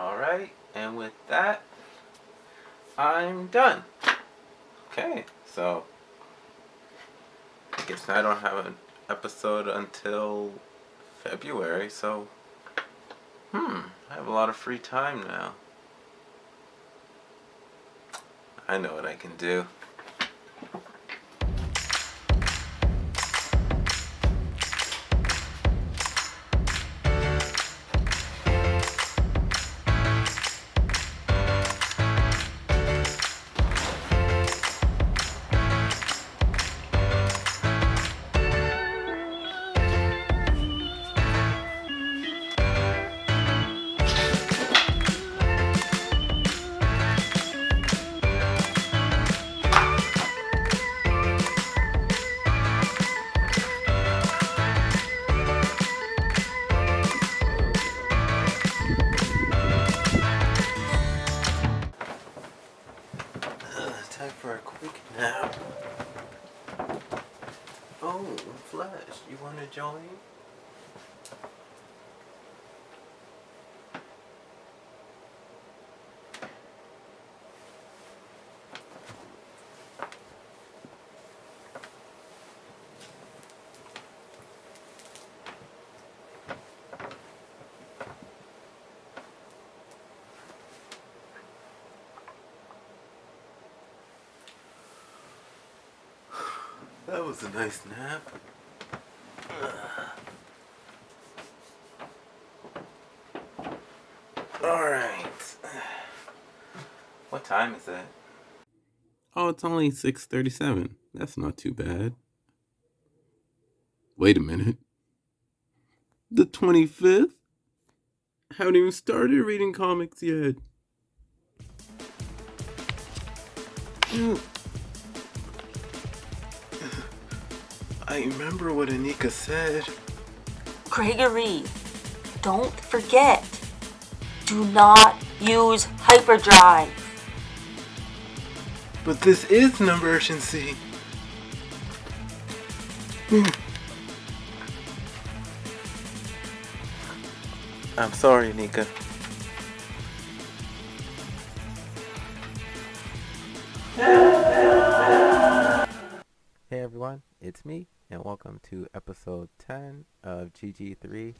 Alright, and with that, I'm done. Okay, so I guess I don't have an episode until February, so I have a lot of free time now. I know what I can do. Time for a quick nap. Oh, Flash, you want to join? That was a nice nap. Alright. What time is it? Oh, it's only 6:37. That's not too bad. Wait a minute. The 25th? Haven't even started reading comics yet. I remember what Anika said. Gregory, don't forget. Do not use hyperdrive. But this is an emergency. I'm sorry, Anika. Hey everyone, it's me, and welcome to episode 10 of GG3,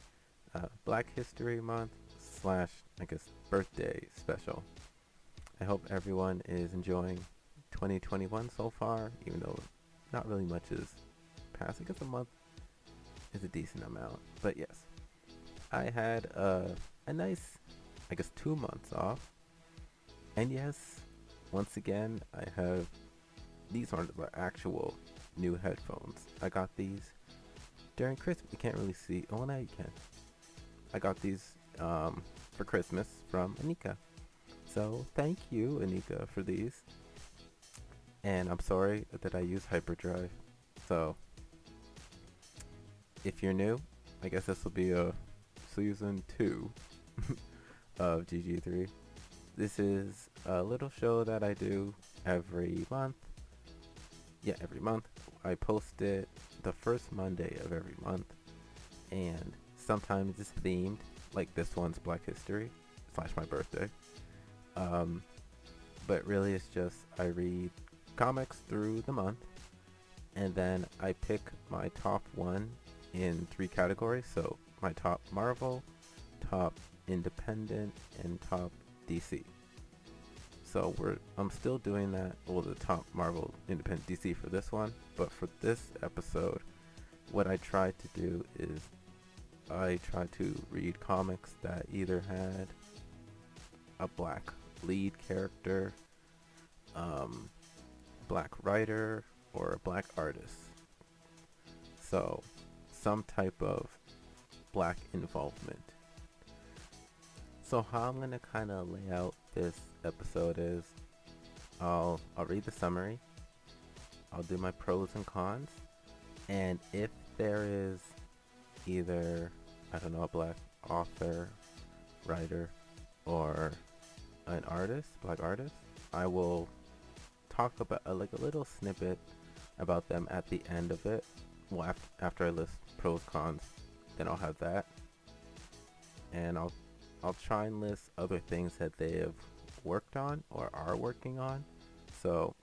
Black History Month / I guess birthday special. I hope everyone is enjoying 2021 so far, even though not really much is passed. I guess a month is a decent amount, but yes. I had a nice, 2 months off, and yes, once again, these aren't the actual new headphones. I got these during Christmas. You can't really see. Oh, now you can. I got these for Christmas from Anika. So thank you, Anika, for these. And I'm sorry that I use hyperdrive. So if you're new, I guess this will be a season 2 of GG3. This is a little show that I do every month. Yeah, every month. I post it the first Monday of every month, and sometimes it's themed, like this one's Black History / my birthday. But really it's just I read comics through the month, and then I pick my top one in 3 categories. So my top Marvel, top Independent, and top DC. So I'm still doing that, the top Marvel, Independent, DC for this one. But for this episode, what I tried to do is I tried to read comics that either had a black lead character, black writer, or a black artist. So some type of black involvement. So how I'm gonna kind of lay out this episode is I'll read the summary, I'll do my pros and cons, and if there is either, a black author, writer, or an artist, black artist, I will talk about a little snippet about them at the end of it. Well, after I list pros, cons, then I'll have that, and I'll I'll try and list other things that they have worked on or are working on. So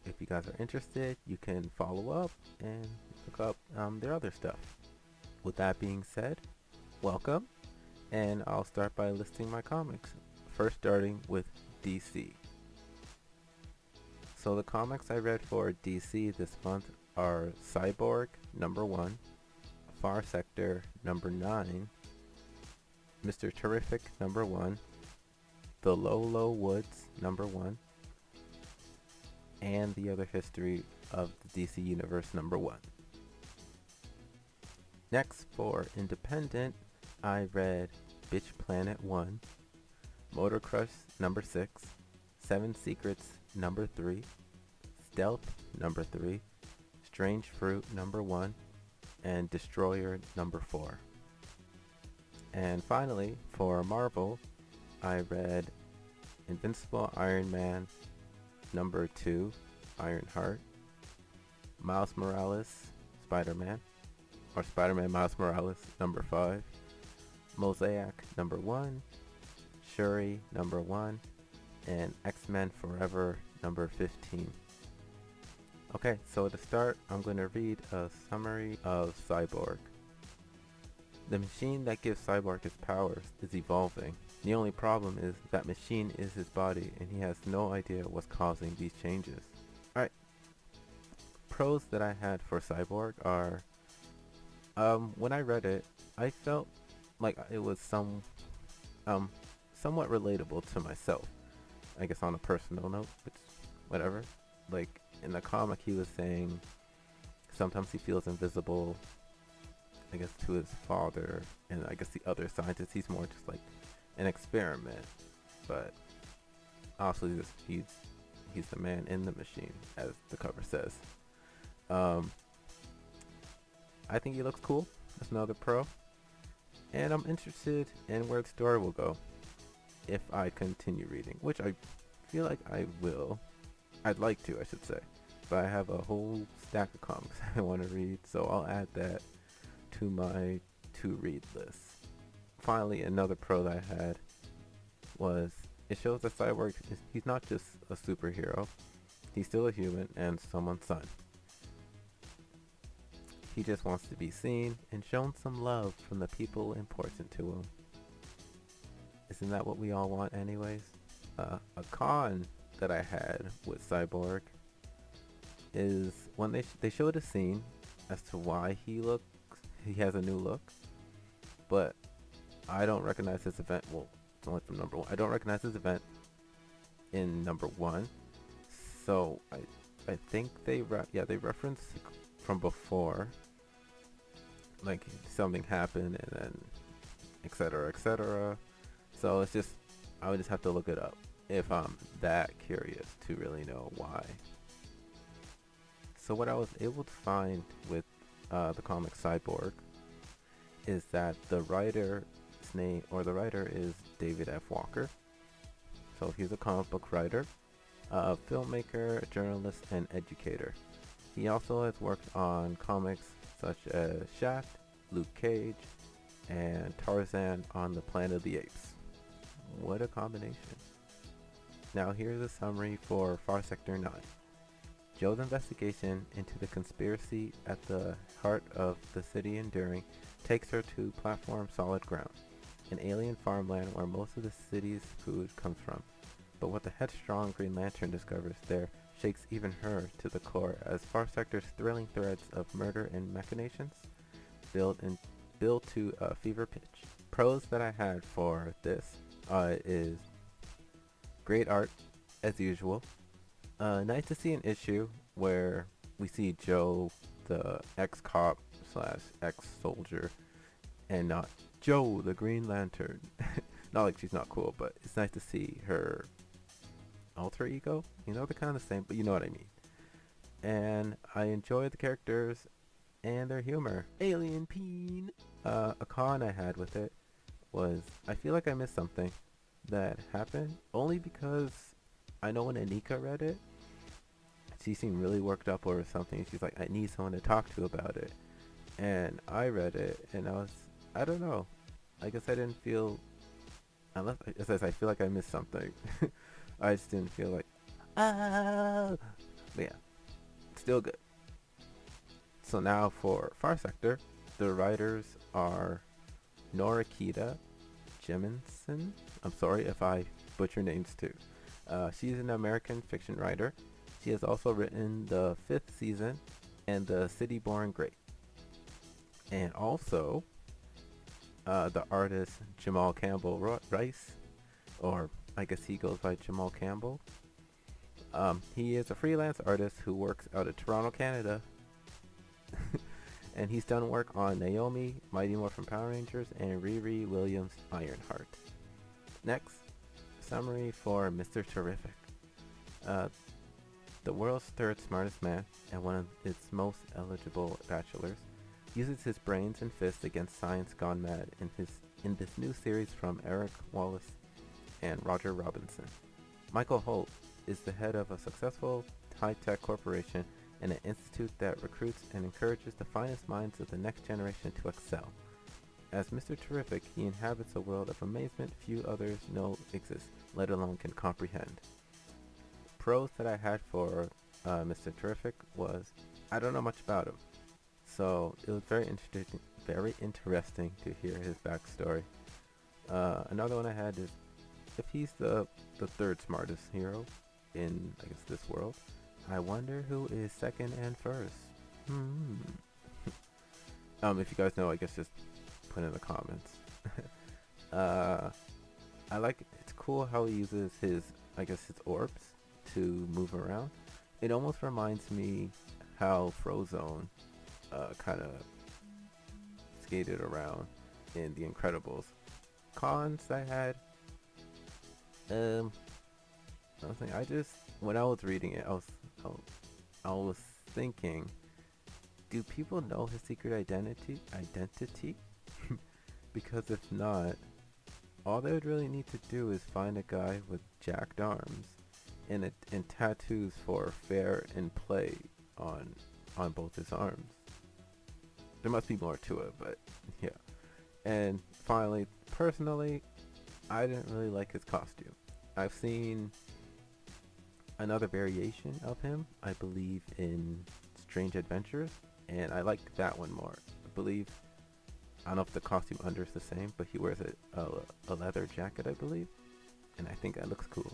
if you guys are interested, you can follow up and look up their other stuff. With that being said, welcome, and I'll start by listing my comics. First, starting with DC. So the comics I read for DC this month are Cyborg #1, Far Sector #9, Mr. Terrific #1, The Low Woods #1, and The Other History of the DC Universe #1. Next, for Independent, I read Bitch Planet 1, Motor Crush #6, Seven Secrets #3, Stealth #3, Strange Fruit #1, and Destroyer #4. And finally, for Marvel, I read Invincible Iron Man #2, Ironheart, Miles Morales, Spider-Man, or Spider-Man Miles Morales #5, Mosaic #1, Shuri #1, and X-Men Forever #15. Okay, so to start, I'm going to read a summary of Cyborg. The machine that gives Cyborg his powers is evolving. The only problem is that machine is his body and he has no idea what's causing these changes. Alright, pros that I had for Cyborg are, when I read it, I felt like it was somewhat relatable to myself. I guess on a personal note, but whatever. Like, in the comic he was saying sometimes he feels invisible, I guess, to his father and I guess the other scientists. He's more just like an experiment, but also he's the man in the machine, as the cover says. I think he looks cool. That's another pro, and I'm interested in where the story will go if I continue reading, which I feel like I will. I'd like to, I should say, but I have a whole stack of comics I want to read, so I'll add that to my to-read list. Finally, another pro that I had was it shows that Cyborg he's not just a superhero, he's still a human and someone's son. He just wants to be seen and shown some love from the people important to him. Isn't that what we all want anyways? A con that I had with Cyborg is when they showed a scene as to why he has a new look, but I don't recognize this event. Well, it's only from #1. I don't recognize this event in #1, so I think they reference from before, like something happened and then etc etc. So it's just, I would just have to look it up if I'm that curious to really know why. So what I was able to find with the comic Cyborg is that the writer is David F. Walker. So he's a comic book writer, a filmmaker, journalist, and educator. He also has worked on comics such as Shaft, Luke Cage, and Tarzan on the Planet of the Apes. What a combination. Now here's a summary for Far Sector 9. Joe's investigation into the conspiracy at the heart of the city Enduring takes her to Platform Solid Ground, an alien farmland where most of the city's food comes from. But what the headstrong Green Lantern discovers there shakes even her to the core as Far Sector's thrilling threads of murder and machinations build to a fever pitch. Pros that I had for this is great art, as usual. Nice to see an issue where we see Joe, the ex-cop slash ex-soldier, and not Joe, the Green Lantern. Not like she's not cool, but it's nice to see her alter ego. You know, they're kind of the same, but you know what I mean. And I enjoy the characters and their humor. Alien Peen! A con I had with it was I feel like I missed something that happened, only because I know when Anika read it, she seemed really worked up over something. She's like, I need someone to talk to about it. And I read it, and I don't know. I guess I didn't feel unless it says I feel like I missed something. I just didn't feel like, ah. But yeah, still good. So now for Far Sector, the writers are Norakita Jemisin. I'm sorry if I butcher names too. She's an American fiction writer. She has also written the 5th season and The City Born Great. And also, the artist Jamal Campbell Rice, or I guess he goes by Jamal Campbell. He is a freelance artist who works out of Toronto, Canada. And he's done work on Naomi, Mighty Morphin Power Rangers, and Riri Williams' Ironheart. Next, summary for Mr. Terrific. Uh, the world's third smartest man and one of its most eligible bachelors uses his brains and fists against science gone mad in this new series from Eric Wallace and Roger Robinson. Michael Holt is the head of a successful high-tech corporation and an institute that recruits and encourages the finest minds of the next generation to excel. As Mr. Terrific, he inhabits a world of amazement few others know exists, let alone can comprehend. Pros that I had for Mr. Terrific was I don't know much about him, so it was very interesting to hear his backstory. Another one I had is if he's the third smartest hero in I guess this world, I wonder who is second and first. If you guys know, I guess just put in the comments. I like it's cool how he uses his his orbs to move around. It almost reminds me how Frozone kind of skated around in The Incredibles. Cons I had, nothing. I just when I was reading it, I was thinking, do people know his secret identity? Because if not, all they would really need to do is find a guy with jacked arms and tattoos for fair and play on both his arms. There must be more to it, but yeah. And finally, personally, I didn't really like his costume. I've seen another variation of him, I believe, in Strange Adventures, and I like that one more. I don't know if the costume under is the same, but he wears a leather jacket, I believe, and I think that looks cool.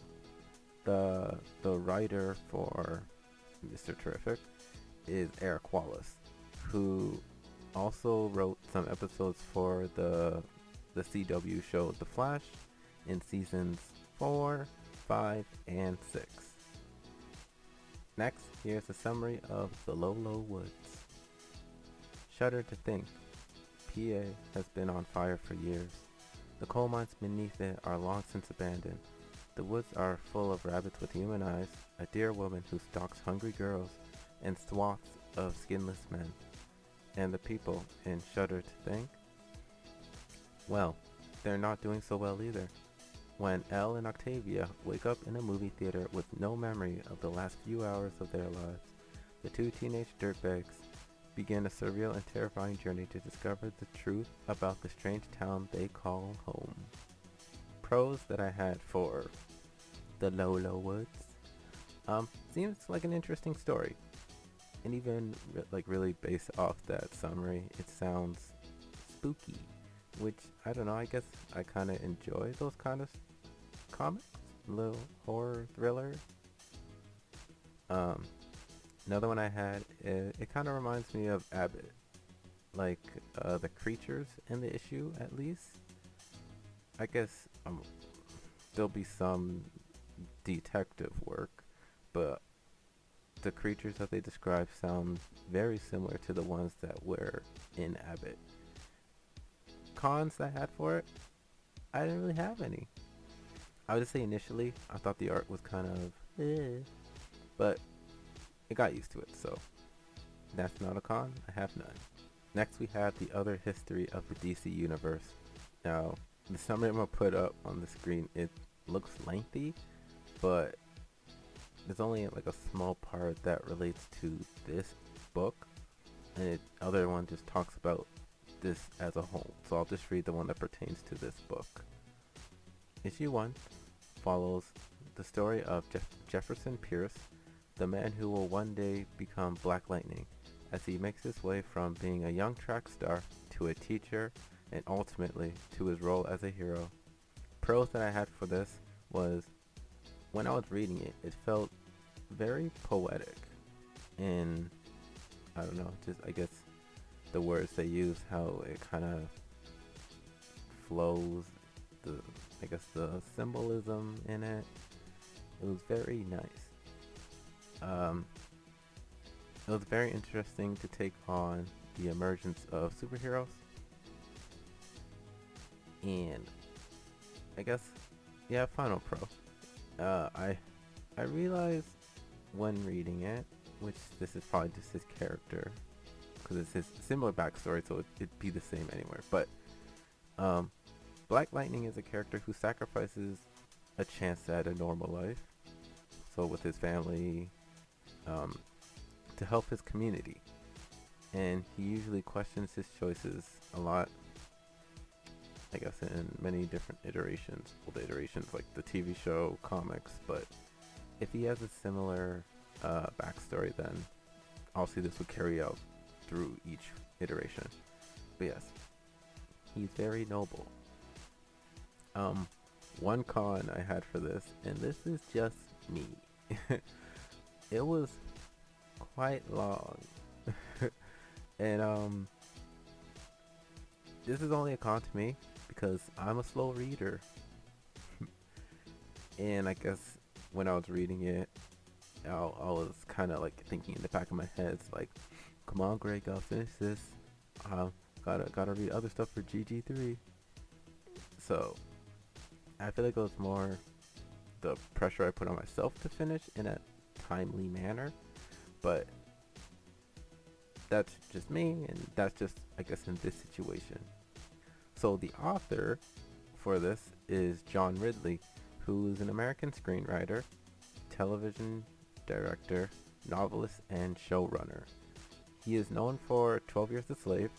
The writer for Mr. Terrific is Eric Wallace, who also wrote some episodes for the CW show The Flash in seasons 4, 5, and 6. Next, here's a summary of the Lolo Woods. Shudder to think, PA has been on fire for years. The coal mines beneath it are long since abandoned. The woods are full of rabbits with human eyes, a deer woman who stalks hungry girls, and swaths of skinless men. And the people in Shudder to think, well, they're not doing so well either. When Elle and Octavia wake up in a movie theater with no memory of the last few hours of their lives, the two teenage dirtbags begin a surreal and terrifying journey to discover the truth about the strange town they call home. Pros that I had for the Lolo Woods. Seems like an interesting story. And even really based off that summary, it sounds spooky. Which, I don't know, I guess I kind of enjoy those kind of comics. Little horror thriller. Another one I had, it kind of reminds me of Abbott. The creatures in the issue, at least. I guess there'll be some detective work, but the creatures that they describe sound very similar to the ones that were in Abbott. Cons I had for it, I didn't really have any. I would just say initially, I thought the art was kind of but I got used to it, so that's not a con. I have none. Next we have the other history of the DC universe. Now, the summary I'm going to put up on the screen, it looks lengthy, but there's only a small part that relates to this book, and the other one just talks about this as a whole. So I'll just read the one that pertains to this book. Issue 1 follows the story of Jefferson Pierce, the man who will one day become Black Lightning, as he makes his way from being a young track star to a teacher and ultimately to his role as a hero. Pros that I had for this was, when I was reading it, it felt very poetic, and I don't know, just I guess the words they use, how it kind of flows, the I guess the symbolism in it. It was very nice. It was very interesting to take on the emergence of superheroes, and I guess, yeah, final pro. I realized when reading it, which this is probably just his character, because it's his similar backstory, so it'd be the same anywhere. But Black Lightning is a character who sacrifices a chance at a normal life, so with his family, to help his community, and he usually questions his choices a lot. I guess in many different iterations, old iterations like the TV show, comics, but if he has a similar backstory, then obviously this would carry out through each iteration. But yes, he's very noble. One con I had for this, and this is just me, it was quite long. And this is only a con to me because I'm a slow reader. And I guess when I was reading it, I was kind of like thinking in the back of my head, it's like, come on, Greg, I'll finish this. Gotta read other stuff for GG3. So I feel like it was more the pressure I put on myself to finish in a timely manner. But that's just me, and that's just, I guess, in this situation. So the author for this is John Ridley, who is an American screenwriter, television director, novelist, and showrunner. He is known for 12 Years a Slave.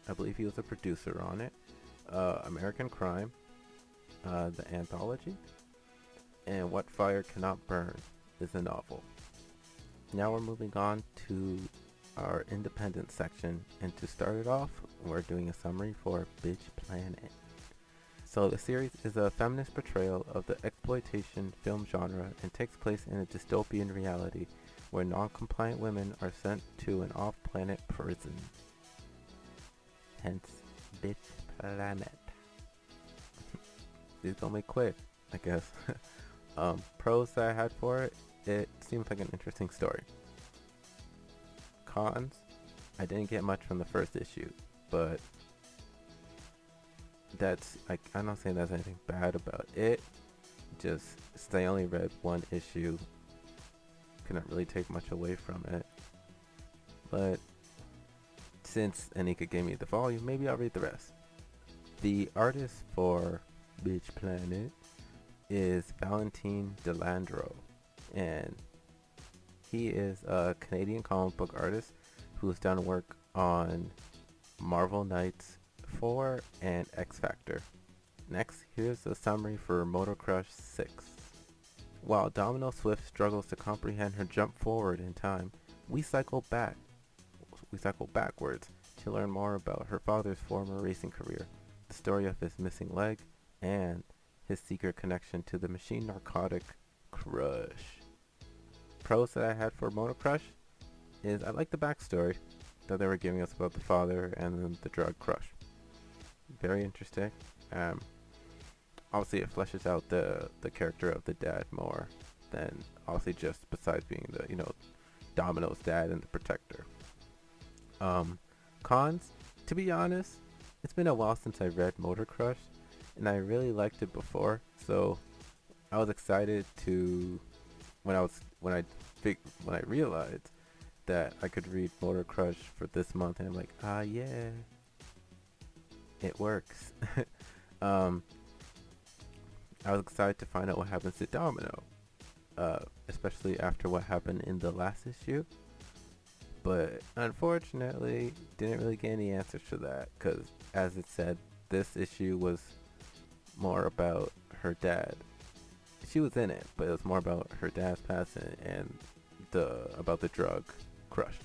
I believe he was a producer on it. American Crime, the anthology, and What Fire Cannot Burn is a novel. Now we're moving on to our independent section, and to start it off, we're doing a summary for Bitch Planet. So the series is a feminist portrayal of the exploitation film genre and takes place in a dystopian reality where non-compliant women are sent to an off-planet prison. Hence, Bitch Planet. It's gonna be quick, I guess. Pros that I had for it, it seems like an interesting story. Cons, I didn't get much from the first issue, but I'm not saying there's anything bad about it. Just I only read one issue, couldn't really take much away from it. But since Anika gave me the volume, maybe I'll read the rest. The artist for Bitch Planet is Valentine Delandro, and he is a Canadian comic book artist who's done work on Marvel Knights 4 and X Factor. Next, here's a summary for Motor Crush 6. While Domino Swift struggles to comprehend her jump forward in time, we cycle backwards to learn more about her father's former racing career, the story of his missing leg, and his secret connection to the machine narcotic Crush. Pros that I had for Motor Crush is I like the backstory that they were giving us about the father and the drug Crush. Very interesting. Obviously it fleshes out the character of the dad more than obviously just besides being the, Domino's dad and the protector. Cons, to be honest, it's been a while since I read Motor Crush, and I really liked it before, so I was excited to when I realized that I could read Motor Crush for this month, and I'm like, yeah, it works. I was excited to find out what happens to Domino, especially after what happened in the last issue. But unfortunately, didn't really get any answers for that, because as it said, this issue was more about her dad. She was in it, but it was more about her dad's passing and about the drug crush.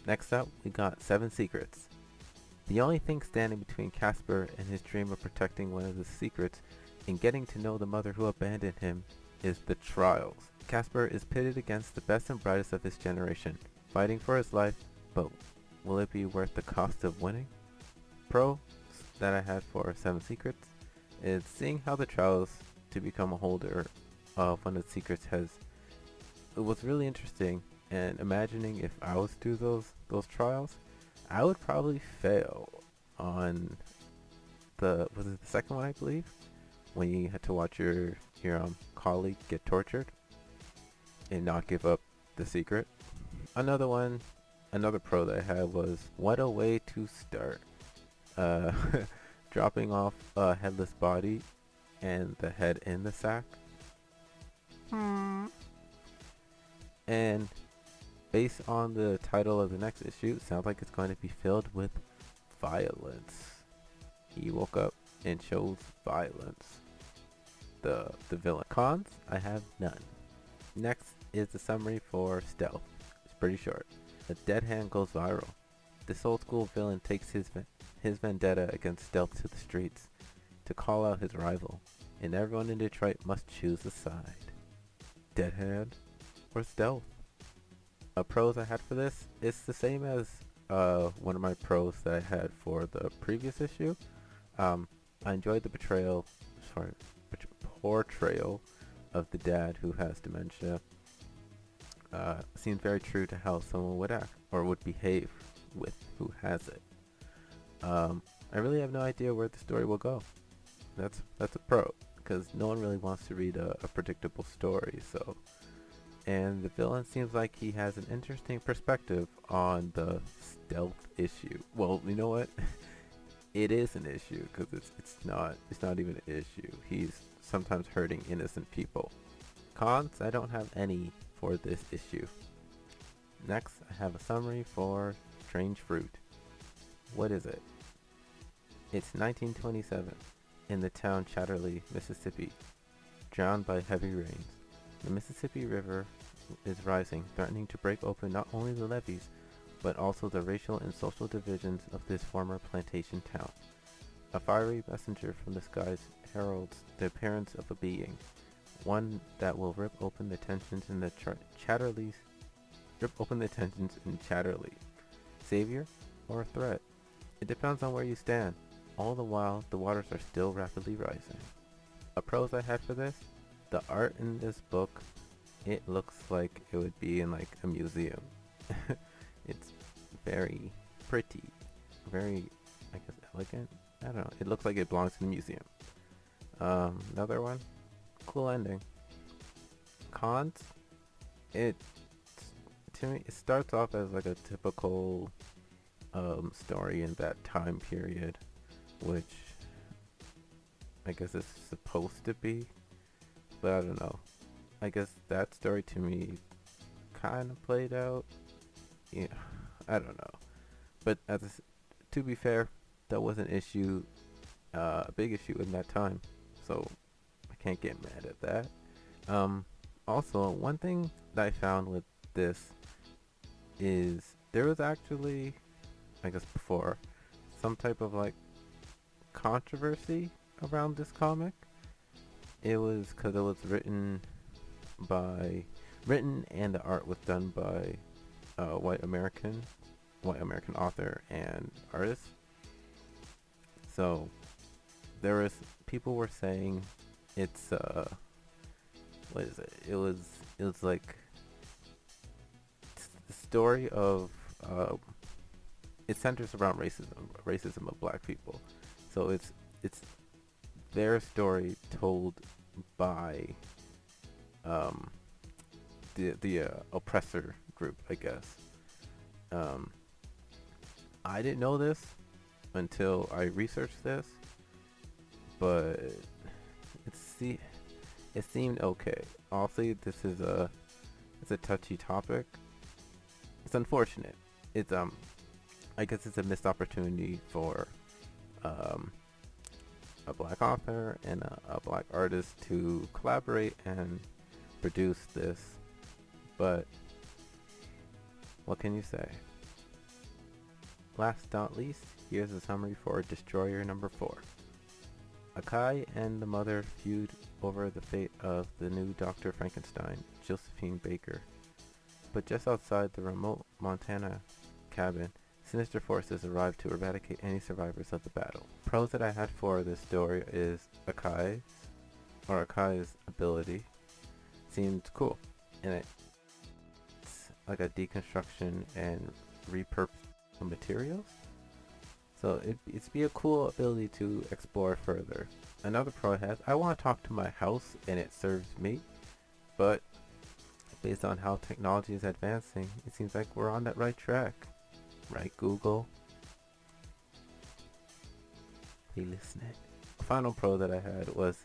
Next up, we got 7 Secrets. The only thing standing between Casper and his dream of protecting one of his secrets and getting to know the mother who abandoned him is the trials. Casper is pitted against the best and brightest of his generation, fighting for his life, but will it be worth the cost of winning? Pro that I had for 7 Secrets is seeing how the trials to become a holder of one of the secrets it was really interesting, and imagining if I was to do those trials, I would probably fail on was it the second one, I believe, when you had to watch your colleague get tortured and not give up the secret. Another pro that I had was what a way to start. Dropping off a headless body and the head in the sack. And based on the title of the next issue, sounds like it's going to be filled with violence. He woke up and chose violence. The villain. Cons, I have none. Next is the summary for Stealth. It's pretty short. A dead hand goes viral. This old school villain takes his vendetta against Stealth to the streets to call out his rival, and everyone in Detroit must choose a side. Dead hand or Stealth? Pros I had for this, it's the same as one of my pros that I had for the previous issue. I enjoyed the portrayal of the dad who has dementia. Seemed very true to how someone would act or would behave with who has it. I really have no idea where the story will go. That's a pro, because no one really wants to read a predictable story. And the villain seems like he has an interesting perspective on the Stealth issue. Well, you know what? It is an issue, because it's not even an issue. He's sometimes hurting innocent people. Cons, I don't have any for this issue. Next, I have a summary for Strange Fruit. What is it? It's 1927 in the town Chatterley, Mississippi, drowned by heavy rains. The Mississippi River is rising, threatening to break open not only the levees, but also the racial and social divisions of this former plantation town. A fiery messenger from the skies heralds the appearance of a being, one that will rip open the tensions in Chatterley. Savior or a threat? It depends on where you stand. All the while, the waters are still rapidly rising. A pros I had for this, the art in this book, it looks like it would be in like a museum. It's very pretty, very, I guess, elegant. I don't know. It looks like it belongs in a museum. Another one, cool ending. Cons, to me, it starts off as like a typical story in that time period, which I guess it's supposed to be, but I don't know. I guess that story to me kind of played out. Yeah, I don't know. But to be fair, that was an issue, a big issue in that time, so I can't get mad at that. Also, one thing that I found with this is there was actually, I guess before, some type of like controversy around this comic. It was because it was written and the art was done by white American author and artist. So people were saying it's what is it? It was like the story of it centers around racism of black people. So it's their story told by the oppressor group, I guess. I didn't know this until I researched this, but it seemed okay. Also, this is it's a touchy topic. It's unfortunate. It's I guess it's a missed opportunity for a black author and a black artist to collaborate and produce this. But what can you say? Last but not least, here's a summary for Destroyer number 4. Akai and the mother feud over the fate of the new Dr. Frankenstein, Josephine Baker. But just outside the remote Montana cabin, sinister forces arrive to eradicate any survivors of the battle. Pros that I had for this story is Akai's ability seemed cool, and it's like a deconstruction and repurpose of materials. So it's be a cool ability to explore further. Another pro it has, I want to talk to my house and it serves me, but based on how technology is advancing, it seems like we're on that right track. Right, Google? Hey, listening. A final pro that I had was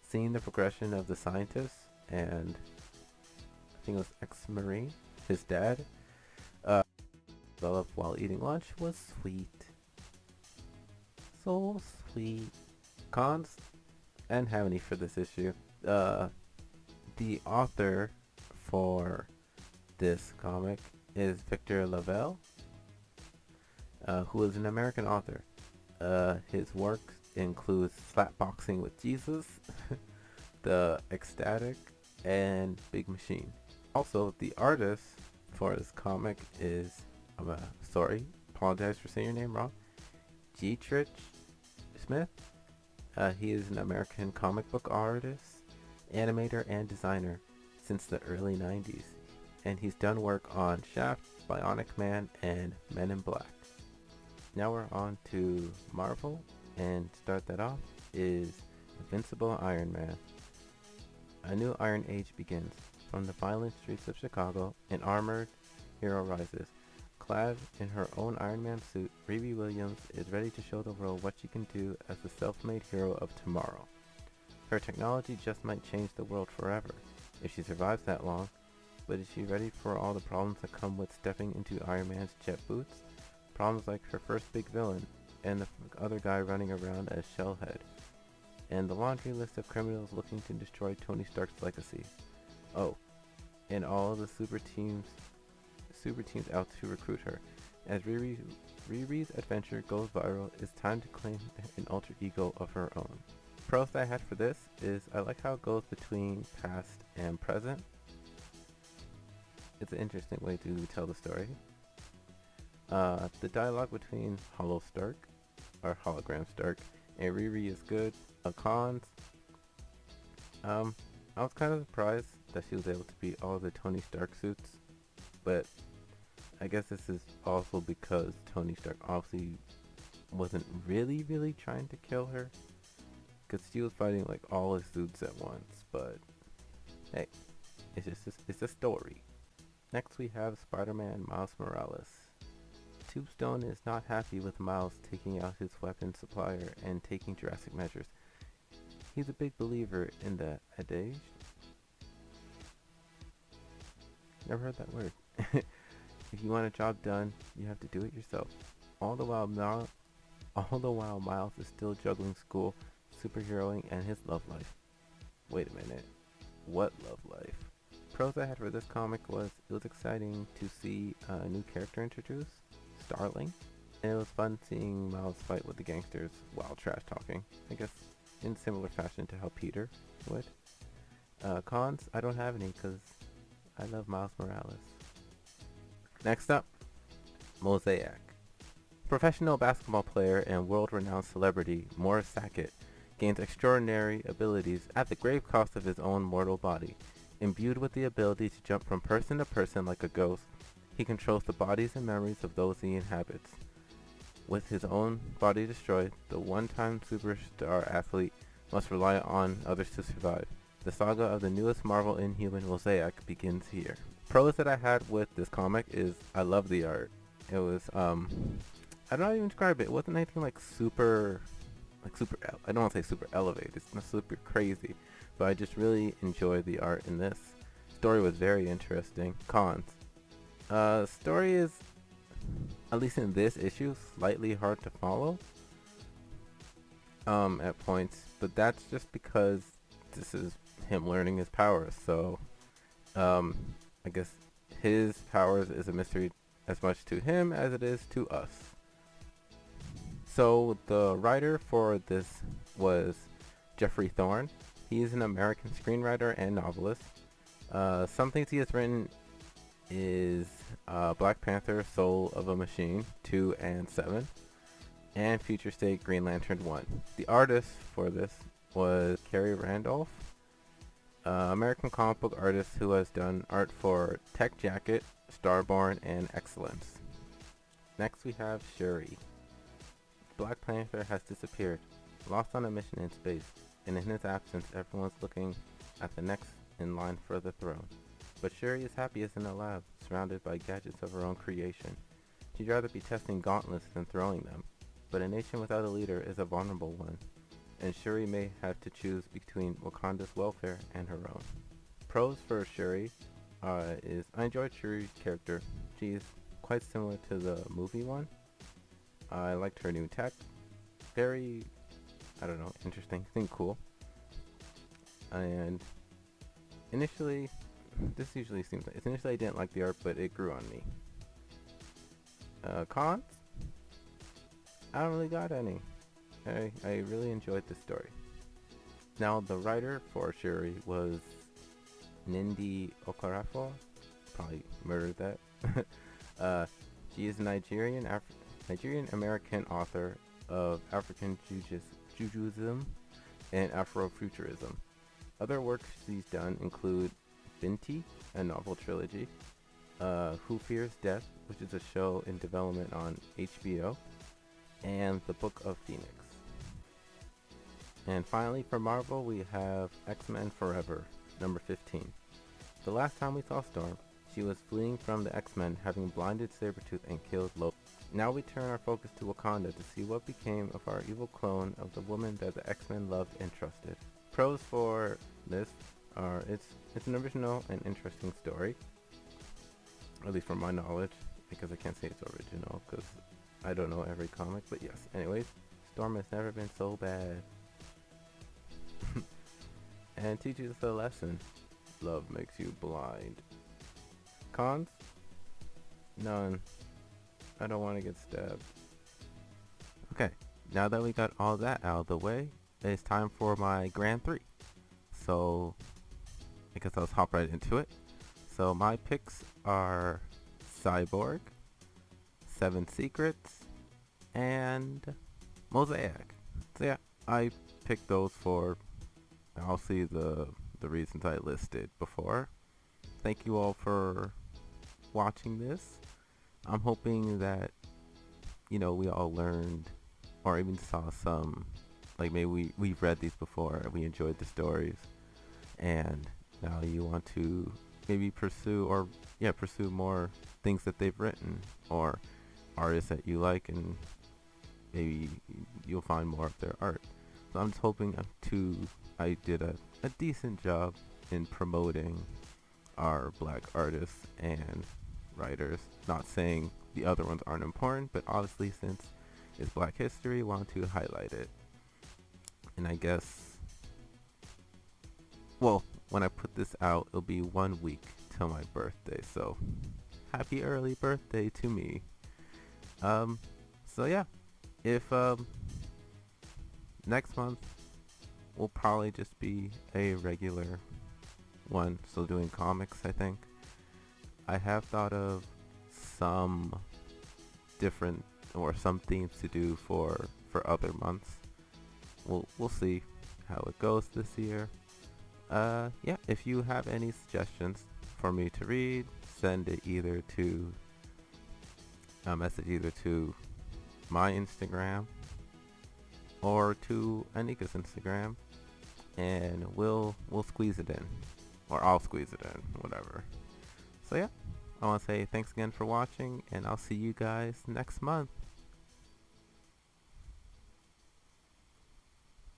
seeing the progression of the scientist and I think it was ex-Marine, his dad, developed while eating lunch was sweet. So sweet. Cons, I didn't have any for this issue. The author for this comic is Victor Lavelle, who is an American author. His work includes Slapboxing with Jesus, The Ecstatic, and Big Machine. Also, the artist for this comic is, apologize for saying your name wrong, GG3 Smith. He is an American comic book artist, animator, and designer since the early 90s, and he's done work on Shaft, Bionic Man, and Men in Black. Now we're on to Marvel, and to start that off is Invincible Iron Man. A new Iron Age begins. From the violent streets of Chicago, an armored hero rises. Clad in her own Iron Man suit, Riri Williams is ready to show the world what she can do as the self-made hero of tomorrow. Her technology just might change the world forever, if she survives that long, but is she ready for all the problems that come with stepping into Iron Man's jet boots? Problems like her first big villain, and the other guy running around as Shellhead, and the laundry list of criminals looking to destroy Tony Stark's legacy. Oh, and all of the super teams out to recruit her. As Riri's adventure goes viral, it's time to claim an alter ego of her own. Pros that I had for this is I like how it goes between past and present. It's an interesting way to tell the story. The dialogue between Hologram Stark, and Riri is good. Cons, I was kind of surprised that she was able to beat all the Tony Stark suits, but I guess this is also because Tony Stark obviously wasn't really trying to kill her, because she was fighting like all his suits at once. But hey, it's a story. Next we have Spider-Man Miles Morales. Tombstone is not happy with Miles taking out his weapon supplier and taking drastic measures. He's a big believer in the adage. Never heard that word. If you want a job done, you have to do it yourself. All the while Miles is still juggling school, superheroing, and his love life. Wait a minute. What love life? Pros I had for this comic was it was exciting to see a new character introduced, Starling, and it was fun seeing Miles fight with the gangsters while trash talking. I guess in similar fashion to how Peter would. Cons, I don't have any because I love Miles Morales. Next up, Mosaic. Professional basketball player and world-renowned celebrity Morris Sackett gains extraordinary abilities at the grave cost of his own mortal body. Imbued with the ability to jump from person to person like a ghost, he controls the bodies and memories of those he inhabits. With his own body destroyed, the one-time superstar athlete must rely on others to survive. The saga of the newest Marvel Inhuman Mosaic begins here. Pros that I had with this comic is I love the art. It was I don't know how to even describe it. It wasn't anything like super I don't want to say super elevated. It's not super crazy, but I just really enjoyed the art in this. Story was very interesting. Cons. Story is, at least in this issue, slightly hard to follow. at points, but that's just because this is him learning his powers. So um, I guess his powers is a mystery as much to him as it is to us. So the writer for this was Jeffrey Thorne. He is an American screenwriter and novelist. Some things he has written is Black Panther, Soul of a Machine 2 and 7, and Future State Green Lantern 1. The artist for this was Carrie Randolph, American comic book artist who has done art for Tech Jacket, Starborn, and Excellence. Next we have Shuri. Black Panther has disappeared, lost on a mission in space, and in his absence everyone's looking at the next in line for the throne. But Shuri is happiest in a lab, surrounded by gadgets of her own creation. She'd rather be testing gauntlets than throwing them, but a nation without a leader is a vulnerable one, and Shuri may have to choose between Wakanda's welfare and her own. Pros for Shuri is I enjoyed Shuri's character. She's quite similar to the movie one. I liked her new tech. Very, I don't know, interesting. I think cool. And initially, initially I didn't like the art, but it grew on me. Cons? I don't really got any. I really enjoyed the story. Now, the writer for Shuri was Nindi Okorafor. Probably murdered that. She is a Nigerian American author of African Judaism and Afrofuturism. Other works she's done include Binti, a novel trilogy, Who Fears Death, which is a show in development on HBO, and The Book of Phoenix. And finally, for Marvel, we have X-Men Forever, number 15. The last time we saw Storm, she was fleeing from the X-Men, having blinded Sabretooth and killed Loki. Now we turn our focus to Wakanda to see what became of our evil clone of the woman that the X-Men loved and trusted. Pros for this are it's an original and interesting story, at least from my knowledge, because I can't say it's original because I don't know every comic, but yes. Anyways, Storm has never been so bad. And teaches us a lesson. Love makes you blind. Cons? None. I don't want to get stabbed. Okay, now that we got all that out of the way, it's time for my Grand 3. So, I guess I'll hop right into it. So my picks are Cyborg, Seven Secrets, and Mosaic. So yeah, I picked those for obviously the reasons I listed before. Thank you all for watching this. I'm hoping that, we all learned or even saw some, like maybe we've read these before, we enjoyed the stories, and now you want to maybe pursue more things that they've written or artists that you like, and maybe you'll find more of their art. So I'm just hoping I did a decent job in promoting our black artists and writers. Not saying the other ones aren't important, but obviously since it's Black History, want to highlight it. And I guess, well, when I put this out, it'll be 1 week till my birthday, so happy early birthday to me. So yeah, if next month will probably just be a regular one, still doing comics. I think I have thought of some different or some themes to do for other months. We'll see how it goes this year. Yeah, if you have any suggestions for me to read, send it either to a message either to my Instagram or to Anika's Instagram, and we'll squeeze it in, or I'll squeeze it in, whatever. So yeah, I want to say thanks again for watching, and I'll see you guys next month.